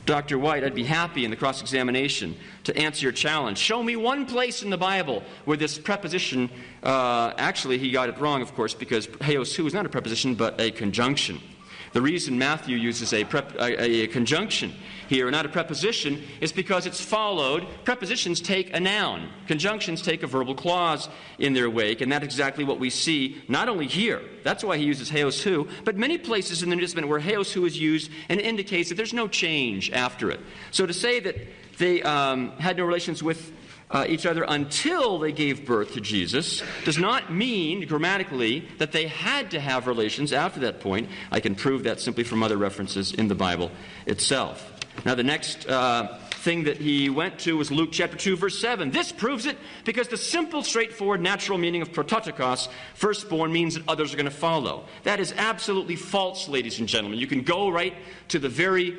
Dr. White, I'd be happy in the cross-examination to answer your challenge. Show me one place in the Bible where this preposition, actually he got it wrong, of course, because heos is not a preposition but a conjunction. The reason Matthew uses a conjunction here, not a preposition, is because it's followed. Prepositions take a noun. Conjunctions take a verbal clause in their wake, and that's exactly what we see not only here. That's why he uses heos who, but many places in the New Testament where heos who is used and indicates that there's no change after it. So to say that they had no relations with each other until they gave birth to Jesus does not mean grammatically that they had to have relations after that point. I can prove that simply from other references in the Bible itself. Now the next thing that he went to was Luke chapter 2, verse 7. This proves it because the simple, straightforward, natural meaning of prototokos, firstborn, means that others are going to follow. That is absolutely false, ladies and gentlemen. You can go right to the very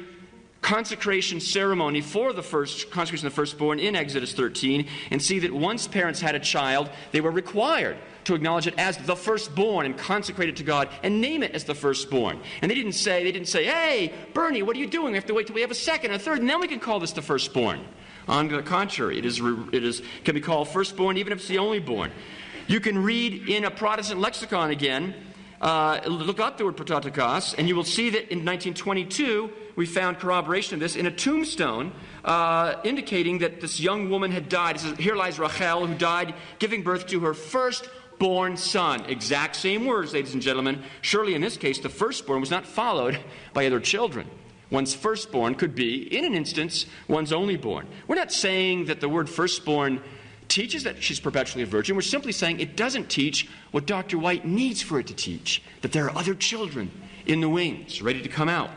consecration ceremony for the consecration of the firstborn in Exodus 13 and see that once parents had a child, they were required to acknowledge it as the firstborn and consecrate it to God and name it as the firstborn. And they didn't say, hey, Bernie, what are you doing? We have to wait till we have a second, a third, and then we can call this the firstborn. On the contrary, it can be called firstborn even if it's the only born. You can read in a Protestant lexicon again, look up the word prototokos, and you will see that in 1922 we found corroboration of this in a tombstone indicating that this young woman had died. It says, here lies Rachel, who died giving birth to her firstborn son. Exact same words, ladies and gentlemen. Surely in this case the firstborn was not followed by other children. One's firstborn could be, in an instance, one's only born. We're not saying that the word firstborn teaches that she's perpetually a virgin. We're simply saying it doesn't teach what Dr. White needs for it to teach, that there are other children in the wings ready to come out.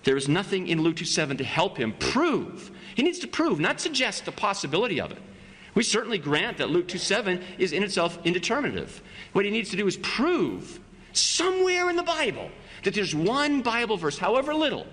There is nothing in Luke 2:7 to help him prove. He needs to prove, not suggest the possibility of it. We certainly grant that Luke 2:7 is in itself indeterminative. What he needs to do is prove somewhere in the Bible that there's one Bible verse, however little,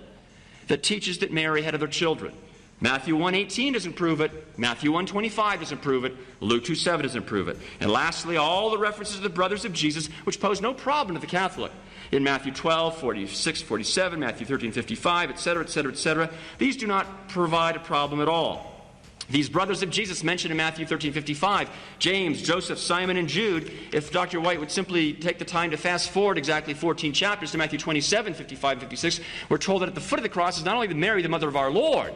that teaches that Mary had other children. Matthew 1:18 doesn't prove it. Matthew 1:25 doesn't prove it. Luke 2:7 doesn't prove it. And lastly, all the references to the brothers of Jesus, which pose no problem to the Catholic. In Matthew 12:46, 47, Matthew 13:55, etc., etc., etc. These do not provide a problem at all. These brothers of Jesus mentioned in Matthew 13:55, James, Joseph, Simon, and Jude, if Dr. White would simply take the time to fast forward exactly 14 chapters to Matthew 27:55, 56, we're told that at the foot of the cross is not only Mary, the mother of our Lord,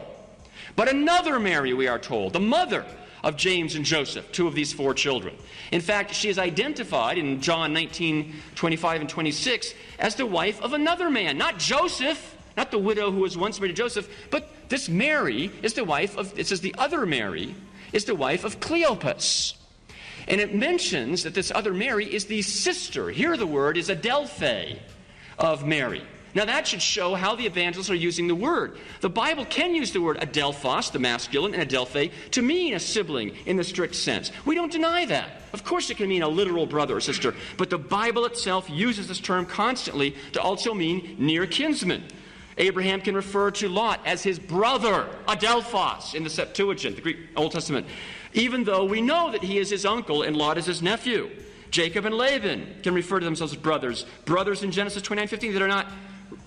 but another Mary, we are told, the mother of James and Joseph, two of these four children. In fact, she is identified in John 19:25 and 26 as the wife of another man, not Joseph, not the widow who was once married to Joseph, but this Mary is the wife of, it says the other Mary is the wife of Cleopas. And it mentions that this other Mary is the sister, here the word is Adelphi, of Mary. Now that should show how the evangelists are using the word. The Bible can use the word adelphos, the masculine, and adelphe to mean a sibling in the strict sense. We don't deny that. Of course it can mean a literal brother or sister, but the Bible itself uses this term constantly to also mean near kinsman. Abraham can refer to Lot as his brother, adelphos, in the Septuagint, the Greek Old Testament, even though we know that he is his uncle and Lot is his nephew. Jacob and Laban can refer to themselves as brothers. Brothers in Genesis 29:15 that are not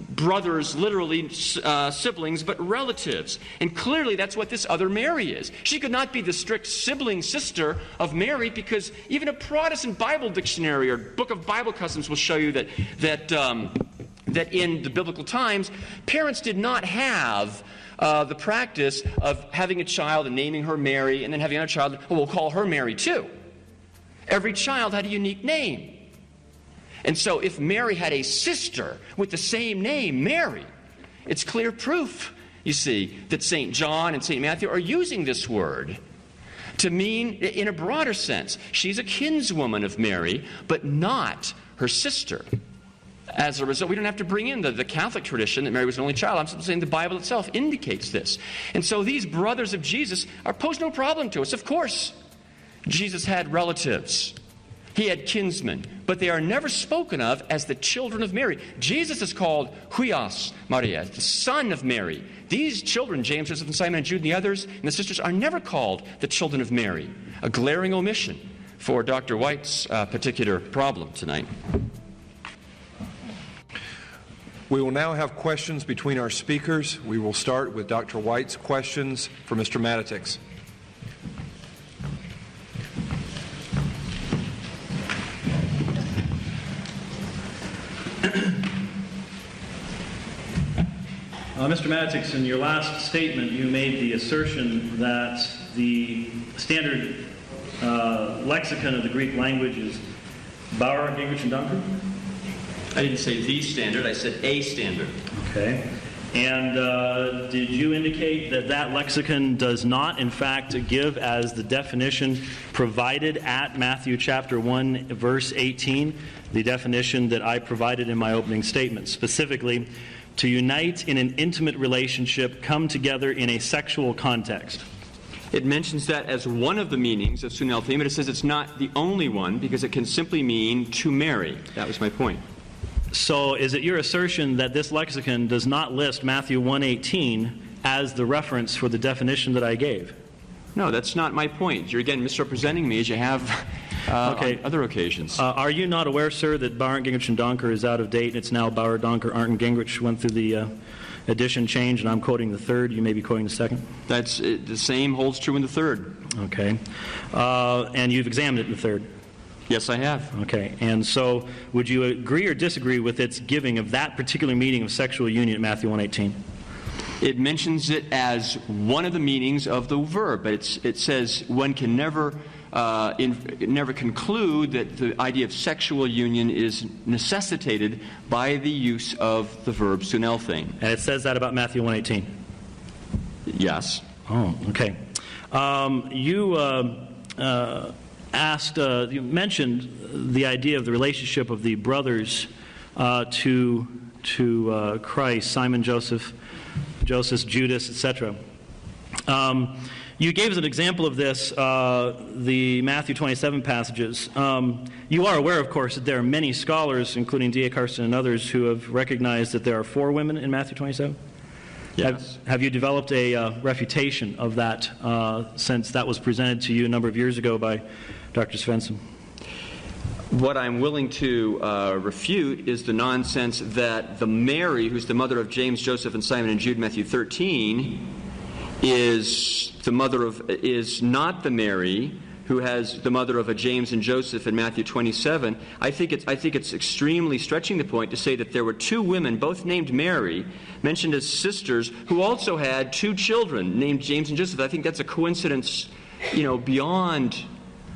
brothers, literally siblings, but relatives. And clearly that's what this other Mary is. She could not be the strict sibling sister of Mary because even a Protestant Bible dictionary or book of Bible customs will show you that in the biblical times, parents did not have the practice of having a child and naming her Mary and then having another child, well, we'll call her Mary too. Every child had a unique name. And so if Mary had a sister with the same name, Mary, it's clear proof, you see, that St. John and St. Matthew are using this word to mean, in a broader sense, she's a kinswoman of Mary, but not her sister. As a result, we don't have to bring in the Catholic tradition that Mary was an only child. I'm simply saying the Bible itself indicates this. And so these brothers of Jesus pose no problem to us. Of course, Jesus had relatives. He had kinsmen, but they are never spoken of as the children of Mary. Jesus is called Huios Maria, the son of Mary. These children, James, Joseph, and Simon, and Jude, and the others, and the sisters, are never called the children of Mary. A glaring omission for Dr. White's particular problem tonight. We will now have questions between our speakers. We will start with Dr. White's questions for Mr. Matitix. Mr. Matitix, in your last statement, you made the assertion that the standard lexicon of the Greek language is Bauer, Gingrich, and Dunker? I didn't say the standard, I said a standard. Okay. And did you indicate that that lexicon does not, in fact, give as the definition provided at Matthew chapter 1, verse 18, the definition that I provided in my opening statement, specifically, to unite in an intimate relationship, come together in a sexual context? It mentions that as one of the meanings of sunelthein, but it says it's not the only one because it can simply mean to marry. That was my point. So is it your assertion that this lexicon does not list Matthew 1:18 as the reference for the definition that I gave? No, that's not my point. You're again misrepresenting me as you have on other occasions. Are you not aware, sir, that Bauer, Gingrich, and Donker is out of date? It's now Bauer, Donker, Arndt, and Gingrich went through the edition change, and I'm quoting the third. You may be quoting the second. That's the same holds true in the third. Okay. And you've examined it in the third. Yes, I have. Okay. And so would you agree or disagree with its giving of that particular meaning of sexual union at Matthew 1:18? It mentions it as one of the meanings of the verb, but it says one can never conclude that the idea of sexual union is necessitated by the use of the verb sunelthein. And it says that about Matthew 1:18? Yes. Oh, okay. You mentioned the idea of the relationship of the brothers to Christ, Simon, Joseph, Judas, etc. You gave us an example of this, the Matthew 27 passages. You are aware, of course, that there are many scholars, including D.A. Carson and others, who have recognized that there are 4 women in Matthew 27? Yes. Have you developed a refutation of that since that was presented to you a number of years ago by Dr. Svensson? What I'm willing to refute is the nonsense that the Mary, who's the mother of James, Joseph, and Simon and Jude, Matthew 13, is not the Mary who has the mother of a James and Joseph in Matthew 27. I think it's extremely stretching the point to say that there were 2 women, both named Mary, mentioned as sisters, who also had 2 children named James and Joseph. I think that's a coincidence, beyond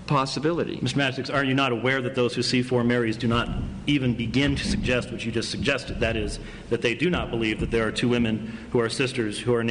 possibility. Mr. Matitix, are you not aware that those who see 4 Marys do not even begin to suggest what you just suggested? That is, that they do not believe that there are 2 women who are sisters who are